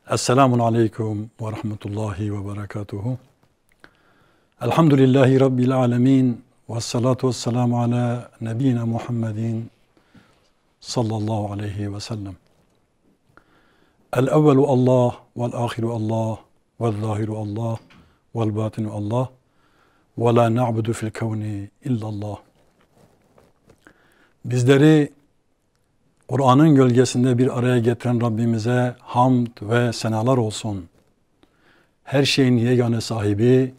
Esselamun Aleyküm ve Rahmetullahi ve Berekatuhu. Elhamdülillahi Rabbil Alemin. Ve salatu ve selamu ala nebiyyina Muhammedin sallallahu aleyhi ve sellem. El-evvelu Allah, vel-ahiru Allah, vel-zahiru Allah, vel-batinu Allah, ve la na'budu fil kevni illallah. Bizleri Kur'an'ın gölgesinde bir araya getiren Rabbimize hamd ve senalar olsun. Her şeyin yegane sahibi,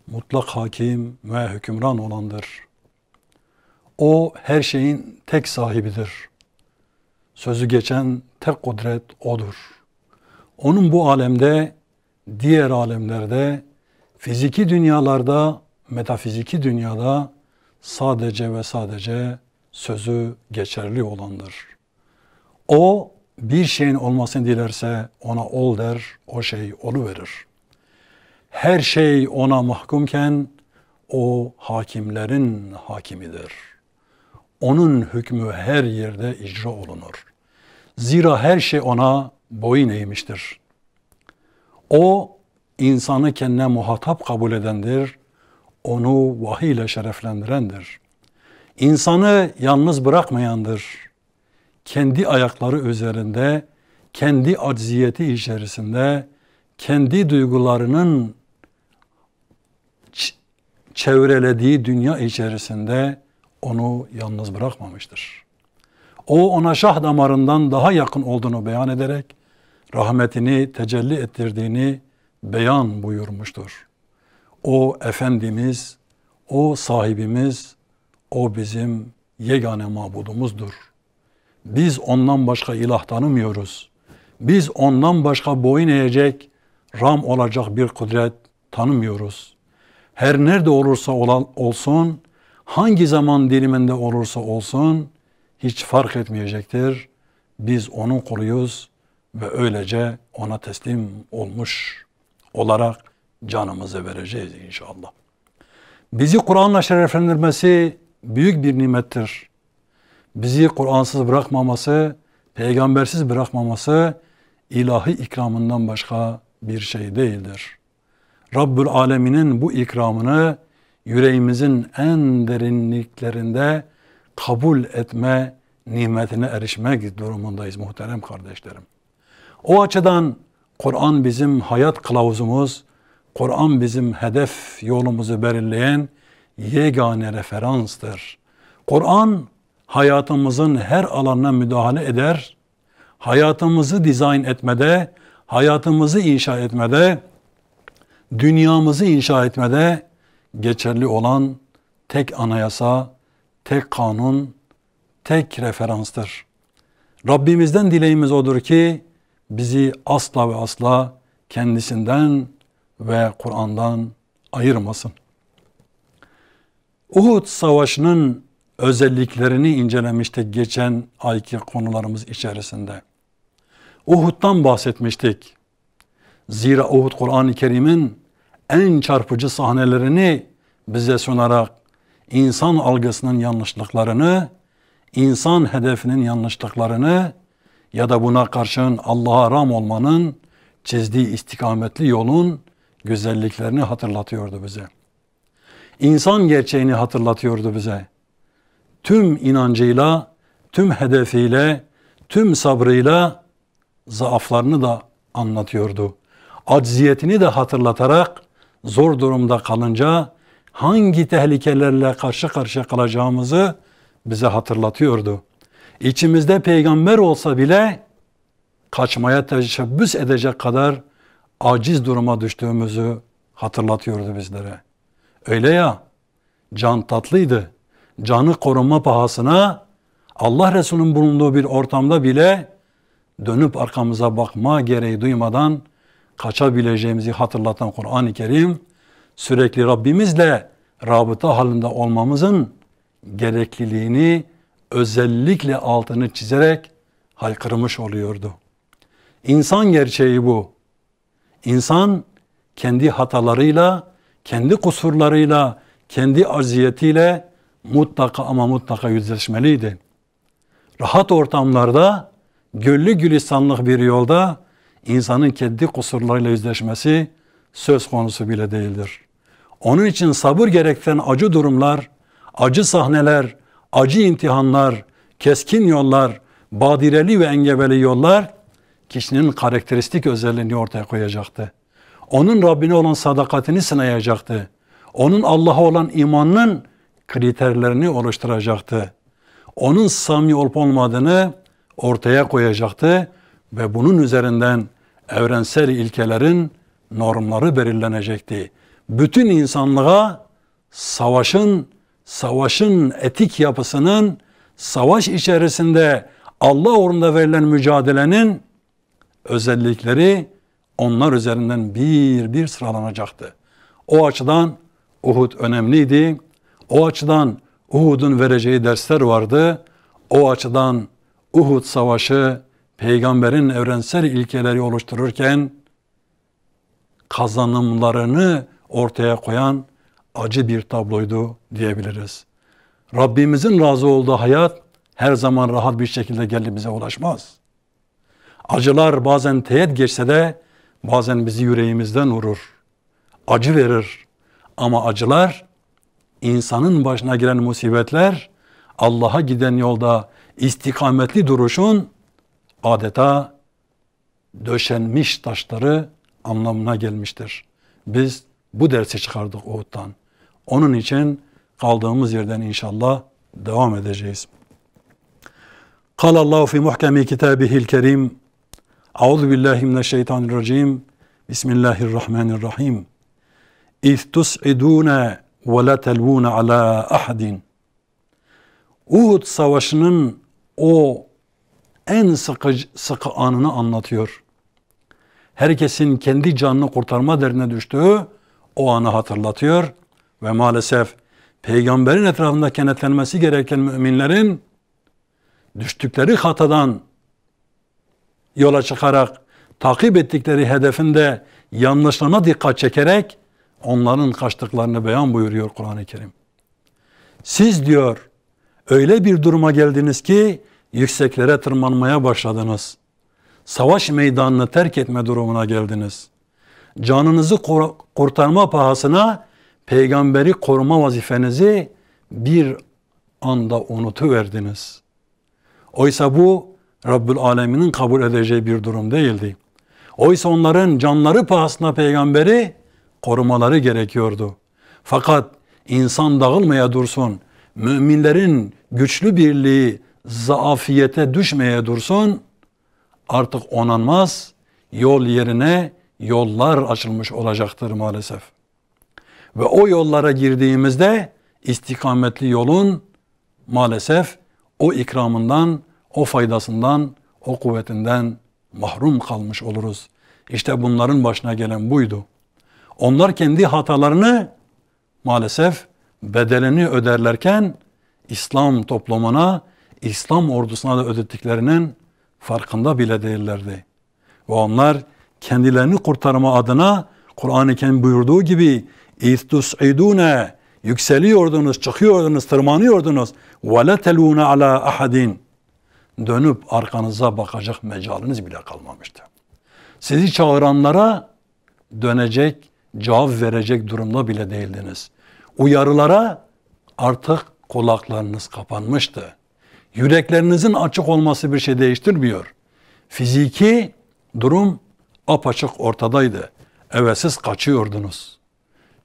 mutlak hakim ve hükümran olandır. O her şeyin tek sahibidir. Sözü geçen tek kudret O'dur. Onun bu alemde, diğer alemlerde, fiziki dünyalarda, metafiziki dünyada sadece ve sadece sözü geçerli olandır. O bir şeyin olmasını dilerse ona ol der, o şey oluverir. Her şey ona mahkumken o hakimlerin hakimidir. Onun hükmü her yerde icra olunur. Zira her şey ona boyun eğmiştir. O insanı kendine muhatap kabul edendir. Onu vahiy ile şereflendirendir. İnsanı yalnız bırakmayandır. Kendi ayakları üzerinde, kendi acziyeti içerisinde, kendi duygularının çevrelediği dünya içerisinde onu yalnız bırakmamıştır. O ona şah damarından daha yakın olduğunu beyan ederek rahmetini tecelli ettirdiğini beyan buyurmuştur. O Efendimiz, o sahibimiz, o bizim yegane mabudumuzdur. Biz ondan başka ilah tanımıyoruz. Biz ondan başka boyun eğecek, ram olacak bir kudret tanımıyoruz. Her nerede olursa olsun, hangi zaman diliminde olursa olsun, hiç fark etmeyecektir. Biz onun kuluyuz ve öylece ona teslim olmuş olarak canımızı vereceğiz inşallah. Bizi Kur'an'la şereflendirmesi büyük bir nimettir. Bizi Kur'ansız bırakmaması, peygambersiz bırakmaması ilahi ikramından başka bir şey değildir. Rabbül Alemin'in bu ikramını yüreğimizin en derinliklerinde kabul etme nimetine erişmek durumundayız muhterem kardeşlerim. O açıdan Kur'an bizim hayat kılavuzumuz, Kur'an bizim hedef yolumuzu belirleyen yegane referanstır. Kur'an hayatımızın her alanına müdahale eder, hayatımızı dizayn etmede, hayatımızı inşa etmede, dünyamızı inşa etmede geçerli olan tek anayasa, tek kanun, tek referanstır. Rabbimizden dileğimiz odur ki bizi asla ve asla kendisinden ve Kur'an'dan ayırmasın. Uhud Savaşı'nın özelliklerini incelemiştik geçen ayki konularımız içerisinde. Uhud'dan bahsetmiştik. Zira Uhud Kur'an-ı Kerim'in en çarpıcı sahnelerini bize sunarak insan algısının yanlışlıklarını, insan hedefinin yanlışlıklarını ya da buna karşın Allah'a ram olmanın çizdiği istikametli yolun güzelliklerini hatırlatıyordu bize. İnsan gerçeğini hatırlatıyordu bize. Tüm inancıyla, tüm hedefiyle, tüm sabrıyla zaaflarını da anlatıyordu. Acziyetini de hatırlatarak zor durumda kalınca hangi tehlikelerle karşı karşıya kalacağımızı bize hatırlatıyordu. İçimizde peygamber olsa bile kaçmaya teşebbüs edecek kadar aciz duruma düştüğümüzü hatırlatıyordu bizlere. Öyle ya, can tatlıydı. Canı korunma pahasına Allah Resulü'nün bulunduğu bir ortamda bile dönüp arkamıza bakma gereği duymadan kaçabileceğimizi hatırlatan Kur'an-ı Kerim sürekli Rabbimizle rabıta halinde olmamızın gerekliliğini özellikle altını çizerek haykırmış oluyordu. İnsan gerçeği bu. İnsan kendi hatalarıyla, kendi kusurlarıyla, kendi acziyetiyle mutlaka ama mutlaka yüzleşmeliydi. Rahat ortamlarda, güllü gülistanlık bir yolda insanın kendi kusurlarıyla yüzleşmesi söz konusu bile değildir. Onun için sabır gerektiren acı durumlar, acı sahneler, acı imtihanlar, keskin yollar, badireli ve engebeli yollar kişinin karakteristik özelliğini ortaya koyacaktı. Onun Rabbine olan sadakatini sınayacaktı. Onun Allah'a olan imanının kriterlerini oluşturacaktı. Onun samimi olup olmadığını ortaya koyacaktı ve bunun üzerinden evrensel ilkelerin normları belirlenecekti. Bütün insanlığa savaşın etik yapısının, savaş içerisinde Allah uğrunda verilen mücadelenin özellikleri onlar üzerinden bir bir sıralanacaktı. O açıdan Uhud önemliydi. O açıdan Uhud'un vereceği dersler vardı. O açıdan Uhud Savaşı peygamberin evrensel ilkeleri oluştururken kazanımlarını ortaya koyan acı bir tabloydu diyebiliriz. Rabbimizin razı olduğu hayat her zaman rahat bir şekilde gelip bize ulaşmaz. Acılar bazen teğet geçse de bazen bizi yüreğimizden vurur. Acı verir. Ama acılar, insanın başına giren musibetler, Allah'a giden yolda istikametli duruşun adeta döşenmiş taşları anlamına gelmiştir. Biz bu dersi çıkardık Uhud'dan. Onun için kaldığımız yerden inşallah devam edeceğiz. قال الله في محكم كتابه الكريم أعوذ بالله من الشيطان الرجيم بسم الله الرحمن الرحيم إذ تسعدون ولا تلوون على أحد. Uhud Savaşı'nın o en sıkı anını anlatıyor. Herkesin kendi canını kurtarma derdine düştüğü o anı hatırlatıyor ve maalesef peygamberin etrafında kenetlenmesi gereken müminlerin düştükleri hatadan yola çıkarak takip ettikleri hedefinde yanlışlarına dikkat çekerek onların kaçtıklarını beyan buyuruyor Kur'an-ı Kerim. Siz diyor öyle bir duruma geldiniz ki yükseklere tırmanmaya başladınız. Savaş meydanını terk etme durumuna geldiniz. Canınızı kurtarma pahasına peygamberi koruma vazifenizi bir anda unutuverdiniz. Oysa bu Rabbül Alemin'in kabul edeceği bir durum değildi. Oysa onların canları pahasına peygamberi korumaları gerekiyordu. Fakat insan dağılmaya dursun, müminlerin güçlü birliği zaafiyete düşmeye dursun, artık onanmaz, yol yerine yollar açılmış olacaktır maalesef. Ve o yollara girdiğimizde istikametli yolun maalesef o ikramından, o faydasından, o kuvvetinden mahrum kalmış oluruz. İşte bunların başına gelen buydu. Onlar kendi hatalarını maalesef bedelini öderlerken İslam toplumuna, İslam ordusuna da ödettiklerinin farkında bile değillerdi. Ve onlar kendilerini kurtarma adına Kur'an-ı Kerim buyurduğu gibi İstus'idûne yükseliyordunuz, çıkıyordunuz, tırmanıyordunuz. وَلَا تَلُونَ عَلَى أَحَدٍ dönüp arkanıza bakacak mecaliniz bile kalmamıştı. Sizi çağıranlara dönecek, cevap verecek durumda bile değildiniz. Uyarılara artık kulaklarınız kapanmıştı. Yüreklerinizin açık olması bir şey değiştirmiyor. Fiziki durum apaçık ortadaydı. Evet, siz kaçıyordunuz.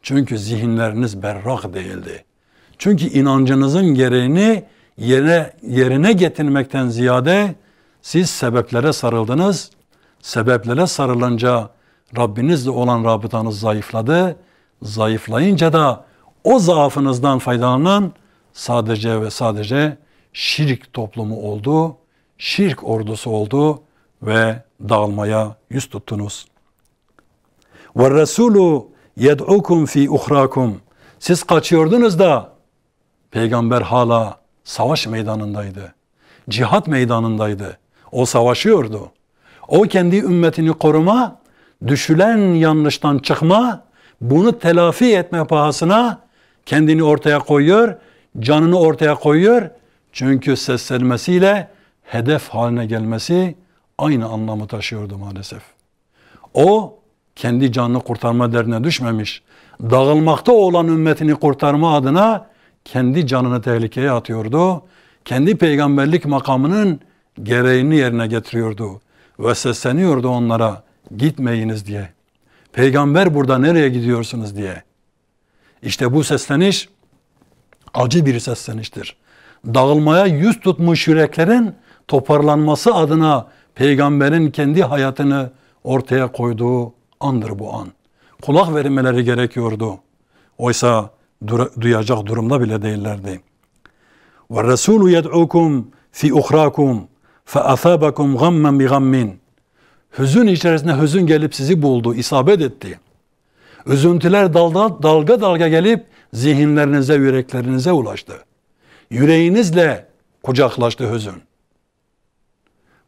Çünkü zihinleriniz berrak değildi. Çünkü inancınızın gereğini yerine getirmekten ziyade siz sebeplere sarıldınız. Sebeplere sarılınca Rabbinizle olan rabıtanız zayıfladı. Zayıflayınca da o zaafınızdan faydalanan sadece ve sadece şirk toplumu oldu. Şirk ordusu oldu ve dağılmaya yüz tuttunuz. وَالرَّسُولُ يَدْعُكُمْ ف۪ي اُخْرَاكُمْ Siz kaçıyordunuz da peygamber hala savaş meydanındaydı. Cihat meydanındaydı. O savaşıyordu. O kendi ümmetini koruma, düşülen yanlıştan çıkma, bunu telafi etme pahasına kendini ortaya koyuyor, canını ortaya koyuyor. Çünkü seslenmesiyle hedef haline gelmesi aynı anlamı taşıyordu maalesef. O kendi canını kurtarma derdine düşmemiş. Dağılmakta olan ümmetini kurtarma adına kendi canını tehlikeye atıyordu. Kendi peygamberlik makamının gereğini yerine getiriyordu. Ve sesleniyordu onlara, gitmeyiniz diye. Peygamber burada, nereye gidiyorsunuz diye. İşte bu sesleniş acı bir sesleniştir. Dağılmaya yüz tutmuş yüreklerin toparlanması adına peygamberin kendi hayatını ortaya koyduğu andır bu an. Kulak vermeleri gerekiyordu. Oysa duyacak durumda bile değillerdi. Ve Resulü yed'ukum fi uhrakum fe asabakum gammen bi gammin. Hüzün içerisinde hüzün gelip sizi buldu, isabet etti. Üzüntüler dalga dalga gelip zihinlerinize, yüreklerinize ulaştı. Yüreğinizle kucaklaştı hüzün.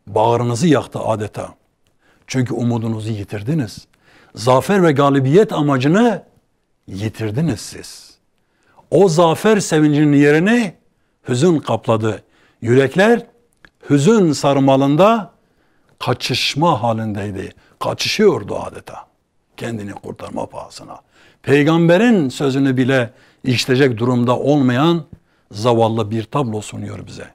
Bağrınızı yaktı adeta. Çünkü umudunuzu yitirdiniz. Zafer ve galibiyet amacını yitirdiniz siz. O zafer sevincinin yerini hüzün kapladı. Yürekler hüzün sarmalında kaçışma halindeydi. Kaçışıyordu adeta. Kendini kurtarma pahasına. Peygamberin sözünü bile işleyecek durumda olmayan zavallı bir tablo sunuyor bize.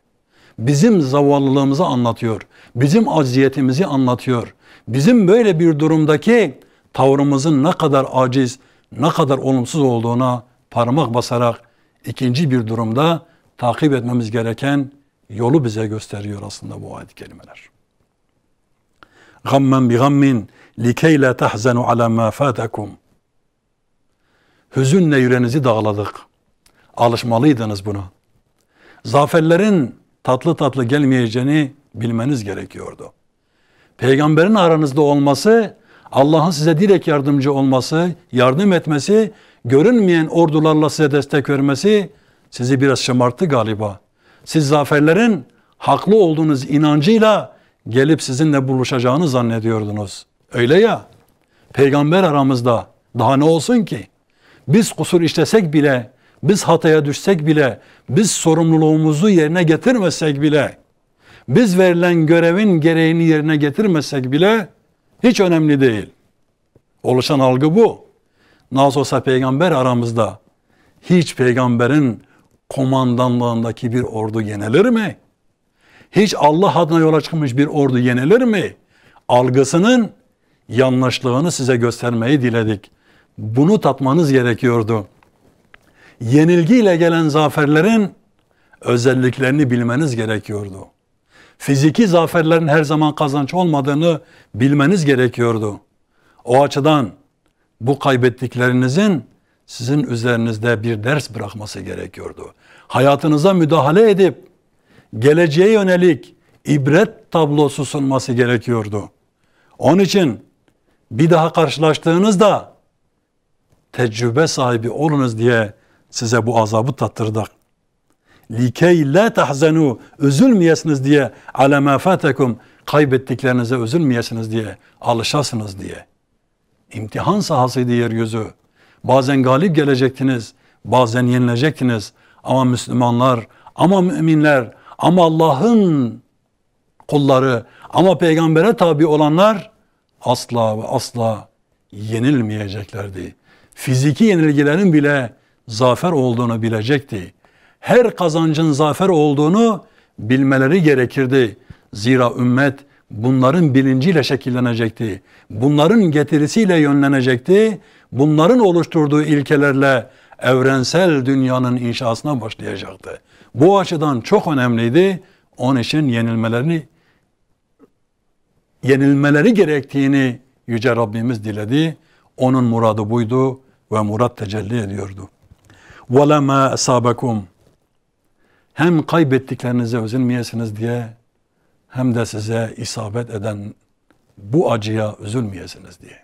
Bizim zavallılığımızı anlatıyor. Bizim acziyetimizi anlatıyor. Bizim böyle bir durumdaki tavrımızın ne kadar aciz, ne kadar olumsuz olduğuna parmak basarak ikinci bir durumda takip etmemiz gereken yolu bize gösteriyor aslında bu ayet-i kerimeler. Gammen bi gammin likey la tahzenu ala ma fatakum. Hüzünle yüreğinizi dağladık. Alışmalıydınız buna. Zaferlerin tatlı tatlı gelmeyeceğini bilmeniz gerekiyordu. Peygamberin aranızda olması, Allah'ın size direkt yardımcı olması, yardım etmesi, görünmeyen ordularla size destek vermesi sizi biraz şımarttı galiba. Siz zaferlerin haklı olduğunuz inancıyla gelip sizinle buluşacağını zannediyordunuz. Öyle ya, peygamber aramızda, daha ne olsun ki? Biz kusur işlesek bile, biz hataya düşsek bile, biz sorumluluğumuzu yerine getirmesek bile, biz verilen görevin gereğini yerine getirmesek bile hiç önemli değil. Oluşan algı bu. Nasıl olsa peygamber aramızda. Hiç peygamberin komandanlığındaki bir ordu yenilir mi? Hiç Allah adına yola çıkmış bir ordu yenilir mi? Algısının yanlışlığını size göstermeyi diledik. Bunu tatmanız gerekiyordu. Yenilgiyle gelen zaferlerin özelliklerini bilmeniz gerekiyordu. Fiziki zaferlerin her zaman kazanç olmadığını bilmeniz gerekiyordu. O açıdan bu kaybettiklerinizin sizin üzerinizde bir ders bırakması gerekiyordu. Hayatınıza müdahale edip geleceğe yönelik ibret tablosu sunması gerekiyordu. Onun için bir daha karşılaştığınızda tecrübe sahibi olunuz diye size bu azabı tattırdık. Likey la tahzenu, üzülmeyesiniz diye, ala ma fatakum, kaybettiklerinize üzülmeyesiniz diye, alışasınız diye. İmtihan sahasıydı yeryüzü. Bazen galip gelecektiniz, bazen yenilecektiniz. Ama Müslümanlar, ama müminler, ama Allah'ın kulları, ama peygambere tabi olanlar asla ve asla yenilmeyeceklerdi. Fiziki yenilgilerin bile zafer olduğunu bilecekti. Her kazancın zafer olduğunu bilmeleri gerekirdi. Zira ümmet bunların bilinciyle şekillenecekti. Bunların getirisiyle yönlenecekti. Bunların oluşturduğu ilkelerle evrensel dünyanın inşasına başlayacaktı. Bu açıdan çok önemliydi. Onun için yenilmeleri gerektiğini Yüce Rabbimiz diledi. Onun muradı buydu ve murat tecelli ediyordu. وَلَمَا أَصَابَكُمْ, hem kaybettiklerinize üzülmeyesiniz diye, hem de size isabet eden bu acıya üzülmeyesiniz diye.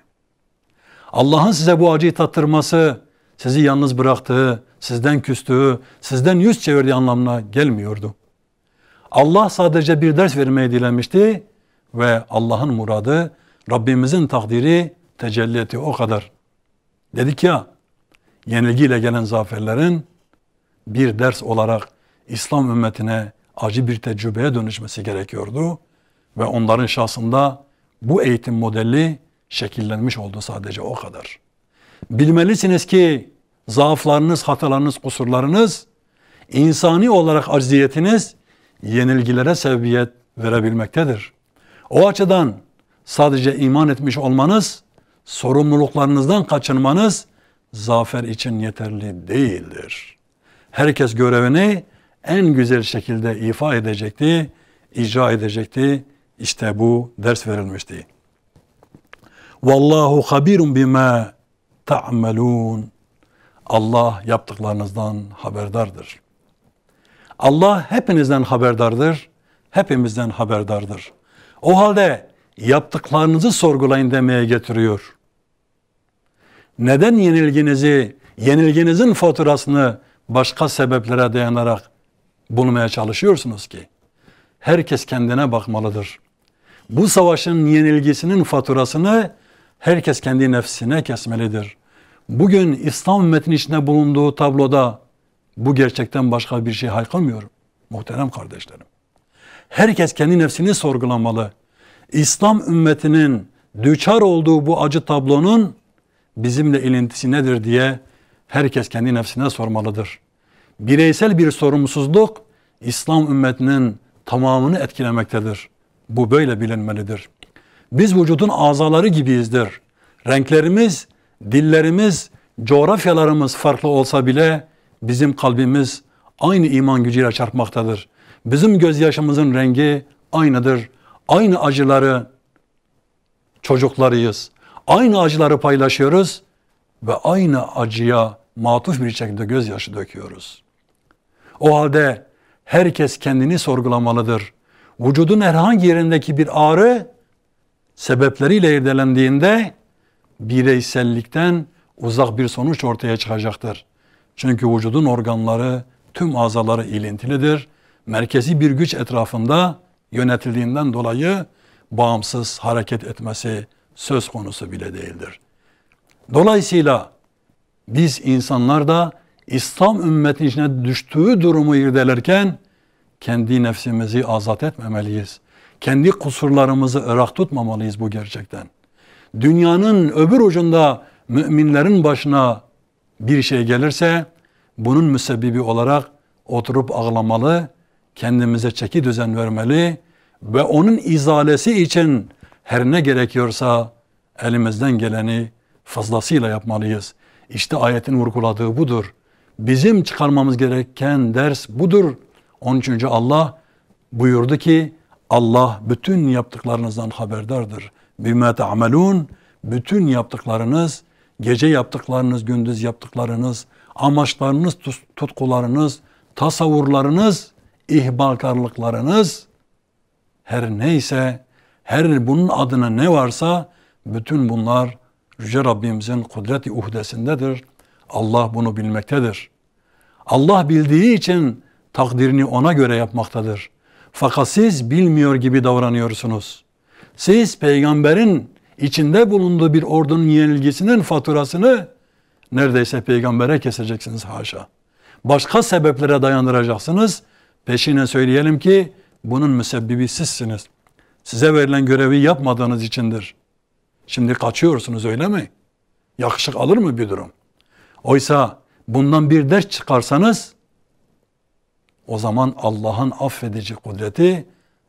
Allah'ın size bu acıyı tattırması, sizi yalnız bıraktığı, sizden küstüğü, sizden yüz çevirdiği anlamına gelmiyordu. Allah sadece bir ders vermeyi dilemişti ve Allah'ın muradı, Rabbimizin takdiri tecelli etti, o kadar. Dedik ya, yenilgiyle gelen zaferlerin bir ders olarak İslam ümmetine acı bir tecrübeye dönüşmesi gerekiyordu ve onların şahsında bu eğitim modeli şekillenmiş oldu, sadece o kadar. Bilmelisiniz ki zaaflarınız, hatalarınız, kusurlarınız, insani olarak acziyetiniz yenilgilere sebebiyet verebilmektedir. O açıdan sadece iman etmiş olmanız, sorumluluklarınızdan kaçınmanız zafer için yeterli değildir. Herkes görevini en güzel şekilde ifa edecekti, icra edecekti. İşte bu ders verilmişti. Vallahu habirun bima ta'malun. Allah yaptıklarınızdan haberdardır. Allah hepinizden haberdardır, hepimizden haberdardır. O halde yaptıklarınızı sorgulayın demeye getiriyor. Neden yenilginizin faturasını başka sebeplere dayanarak bulmaya çalışıyorsunuz ki? Herkes kendine bakmalıdır. Bu savaşın yenilgisinin faturasını herkes kendi nefsine kesmelidir. Bugün İslam ümmetinin içinde bulunduğu tabloda bu gerçekten başka bir şey haykırmıyor muhterem kardeşlerim. Herkes kendi nefsini sorgulamalı. İslam ümmetinin düçar olduğu bu acı tablonun bizimle ilintisi nedir diye herkes kendi nefsine sormalıdır. Bireysel bir sorumsuzluk İslam ümmetinin tamamını etkilemektedir. Bu böyle bilinmelidir. Biz vücudun azaları gibiyizdir. Renklerimiz, dillerimiz, coğrafyalarımız farklı olsa bile bizim kalbimiz aynı iman gücüyle çarpmaktadır. Bizim gözyaşımızın rengi aynıdır. Aynı acıları çocuklarıyız. Aynı acıları paylaşıyoruz ve aynı acıya matuf bir şekilde gözyaşı döküyoruz. O halde herkes kendini sorgulamalıdır. Vücudun herhangi yerindeki bir ağrı sebepleriyle irdelendiğinde bireysellikten uzak bir sonuç ortaya çıkacaktır. Çünkü vücudun organları, tüm azaları ilintilidir. Merkezi bir güç etrafında yönetildiğinden dolayı bağımsız hareket etmesi söz konusu bile değildir. Dolayısıyla biz insanlar da İslam ümmetinin içine düştüğü durumu irdelerken kendi nefsimizi azat etmemeliyiz. Kendi kusurlarımızı ırak tutmamalıyız bu gerçekten. Dünyanın öbür ucunda müminlerin başına bir şey gelirse bunun müsebbibi olarak oturup ağlamalı, kendimize çeki düzen vermeli ve onun izalesi için her ne gerekiyorsa elimizden geleni fazlasıyla yapmalıyız. İşte ayetin vurguladığı budur. Bizim çıkarmamız gereken ders budur. Onun için Allah buyurdu ki Allah bütün yaptıklarınızdan haberdardır. Bima ta'malun, bütün yaptıklarınız, gece yaptıklarınız, gündüz yaptıklarınız, amaçlarınız, tutkularınız, tasavvurlarınız, ihmalkarlıklarınız, her neyse, her bunun adına ne varsa bütün bunlar Yüce Rabbimizin kudreti uhdesindedir. Allah bunu bilmektedir. Allah bildiği için takdirini ona göre yapmaktadır. Fakat siz bilmiyor gibi davranıyorsunuz. Siz peygamberin içinde bulunduğu bir ordunun yenilgisinin faturasını neredeyse peygambere keseceksiniz haşa. Başka sebeplere dayandıracaksınız. Peşine söyleyelim ki bunun müsebbibi sizsiniz. Size verilen görevi yapmadığınız içindir. Şimdi kaçıyorsunuz, öyle mi? Yakışık alır mı bir durum? Oysa bundan bir ders çıkarsanız o zaman Allah'ın affedici kudreti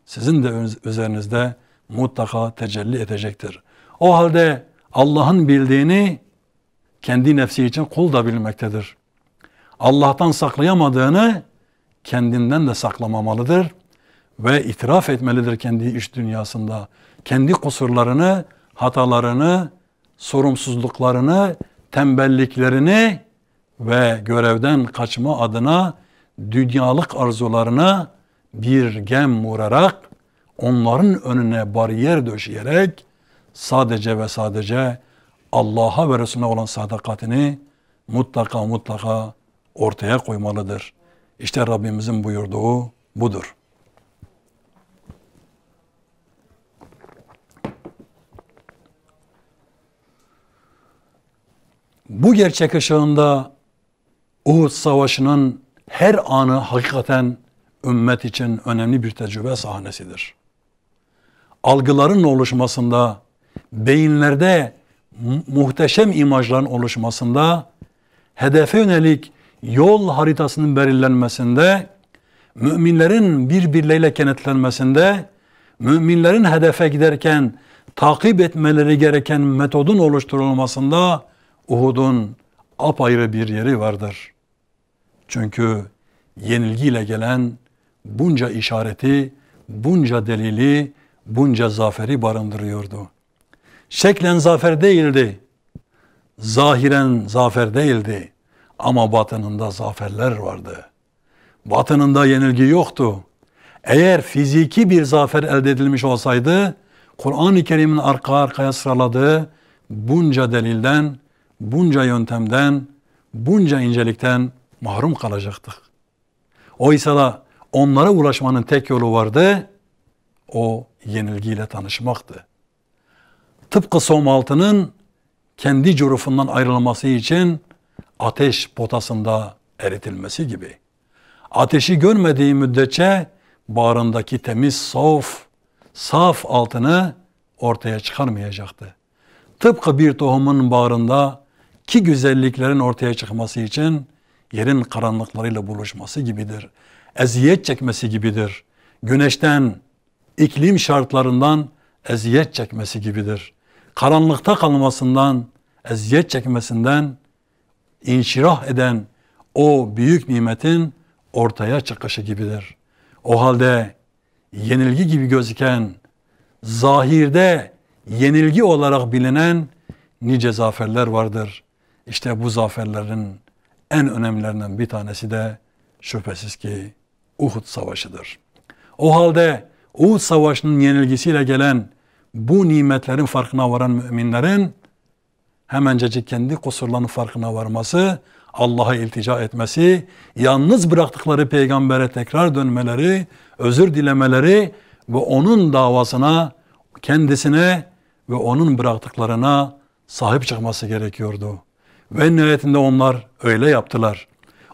sizin de üzerinizde mutlaka tecelli edecektir. O halde Allah'ın bildiğini kendi nefsi için kul da bilmektedir. Allah'tan saklayamadığını kendinden de saklamamalıdır ve itiraf etmelidir kendi iç dünyasında. Kendi kusurlarını, hatalarını, sorumsuzluklarını, tembelliklerini ve görevden kaçma adına dünyalık arzularına bir gem vurarak, onların önüne bariyer döşeyerek sadece ve sadece Allah'a ve Resulüne olan sadakatini mutlaka ortaya koymalıdır. İşte Rabbimizin buyurduğu budur. Bu gerçek ışığında Uhud Savaşı'nın her anı hakikaten ümmet için önemli bir tecrübe sahnesidir. Algıların oluşmasında, beyinlerde muhteşem imajların oluşmasında, hedefe yönelik yol haritasının belirlenmesinde, müminlerin birbirleriyle kenetlenmesinde, müminlerin hedefe giderken takip etmeleri gereken metodun oluşturulmasında Uhud'un apayrı bir yeri vardır. Çünkü yenilgiyle gelen bunca işareti, bunca delili, bunca zaferi barındırıyordu. Şeklen zafer değildi, zahiren zafer değildi ama batınında zaferler vardı. Batınında yenilgi yoktu. Eğer fiziki bir zafer elde edilmiş olsaydı, Kur'an-ı Kerim'in arka arkaya sıraladığı bunca delilden, bunca yöntemden, bunca incelikten mahrum kalacaktık. Oysa da onlara ulaşmanın tek yolu vardı, o yenilgiyle tanışmaktı. Tıpkı somaltının kendi curufundan ayrılması için ateş potasında eritilmesi gibi. Ateşi görmediği müddetçe bağrındaki temiz, saf altını ortaya çıkarmayacaktı. Tıpkı bir tohumun bağrında ki güzelliklerin ortaya çıkması için yerin karanlıklarıyla buluşması gibidir. Eziyet çekmesi gibidir. Güneşten, iklim şartlarından eziyet çekmesi gibidir. Karanlıkta kalmasından, eziyet çekmesinden inşirah eden o büyük nimetin ortaya çıkışı gibidir. O halde yenilgi gibi gözüken, zahirde yenilgi olarak bilinen nice zaferler vardır. İşte bu zaferlerin en önemlilerinden bir tanesi de şüphesiz ki Uhud Savaşı'dır. O halde Uhud Savaşı'nın yenilgisiyle gelen bu nimetlerin farkına varan müminlerin hemencecik kendi kusurlarının farkına varması, Allah'a iltica etmesi, yalnız bıraktıkları peygambere tekrar dönmeleri, özür dilemeleri ve onun davasına, kendisine ve onun bıraktıklarına sahip çıkması gerekiyordu. Ve nihayetinde onlar öyle yaptılar.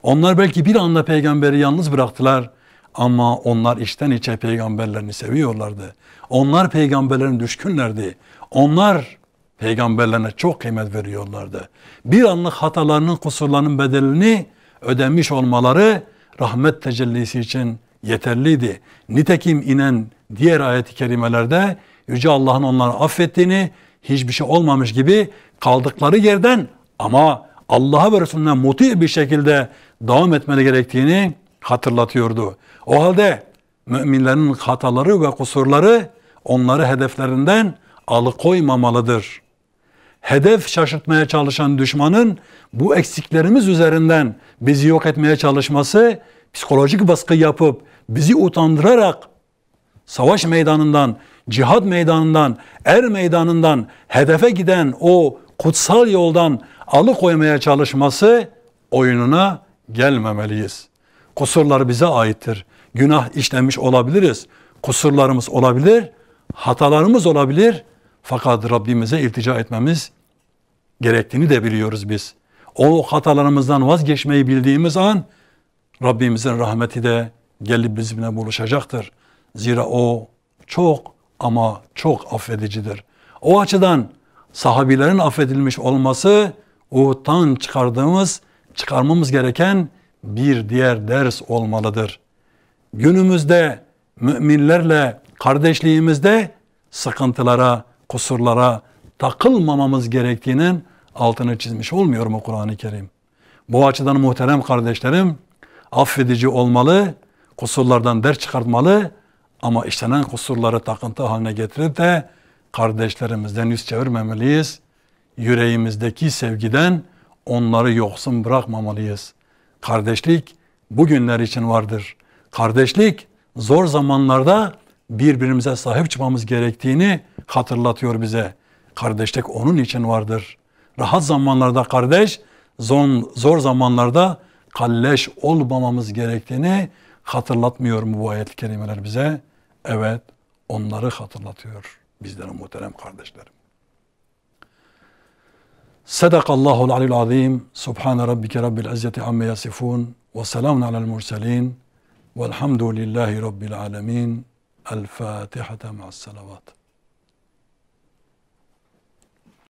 Onlar belki bir anda peygamberi yalnız bıraktılar ama onlar içten içe peygamberlerini seviyorlardı. Onlar peygamberlerin düşkünlerdi. Onlar peygamberlerine çok kıymet veriyorlardı. Bir anlık hatalarının, kusurlarının bedelini ödemiş olmaları rahmet tecellisi için yeterliydi. Nitekim inen diğer ayet-i kerimelerde Yüce Allah'ın onları affettiğini, hiçbir şey olmamış gibi kaldıkları yerden ama Allah'a ve Resulüne muti bir şekilde devam etmeleri gerektiğini hatırlatıyordu. O halde müminlerin hataları ve kusurları onları hedeflerinden alıkoymamalıdır. Hedef şaşırtmaya çalışan düşmanın bu eksiklerimiz üzerinden bizi yok etmeye çalışması, psikolojik baskı yapıp bizi utandırarak savaş meydanından, cihad meydanından, er meydanından hedefe giden o kutsal yoldan alıkoymaya çalışması oyununa gelmemeliyiz. Kusurlar bize aittir. Günah işlemiş olabiliriz. Kusurlarımız olabilir, hatalarımız olabilir. Fakat Rabbimize iltica etmemiz gerektiğini de biliyoruz biz. O hatalarımızdan vazgeçmeyi bildiğimiz an Rabbimizin rahmeti de gelip bizimle buluşacaktır. Zira o çok ama çok affedicidir. O açıdan sahabilerin affedilmiş olması Uhud'dan çıkarmamız gereken bir diğer ders olmalıdır. Günümüzde müminlerle kardeşliğimizde sıkıntılara, kusurlara takılmamamız gerektiğinin altını çizmiş olmuyor mu Kur'an-ı Kerim? Bu açıdan muhterem kardeşlerim, affedici olmalı, kusurlardan ders çıkartmalı ama işlenen kusurları takıntı haline getirip de kardeşlerimizden yüz çevirmemeliyiz. Yüreğimizdeki sevgiden onları yoksun bırakmamalıyız. Kardeşlik bugünler için vardır. Kardeşlik zor zamanlarda birbirimize sahip çıkmamız gerektiğini hatırlatıyor bize. Kardeşlik onun için vardır. Rahat zamanlarda kardeş, zor zamanlarda kalleş olmamamız gerektiğini hatırlatmıyor mu bu ayet-i kerimeler bize? Evet, onları hatırlatıyor bizlerin muhterem kardeşlerim. Sadakallahul aliyyul azim. Subhane rabbike rabbil izzeti amme yasifun. Ve selamun alel murselin. Velhamdülillahi rabbil alemin. El Fatiha ma'as salavat.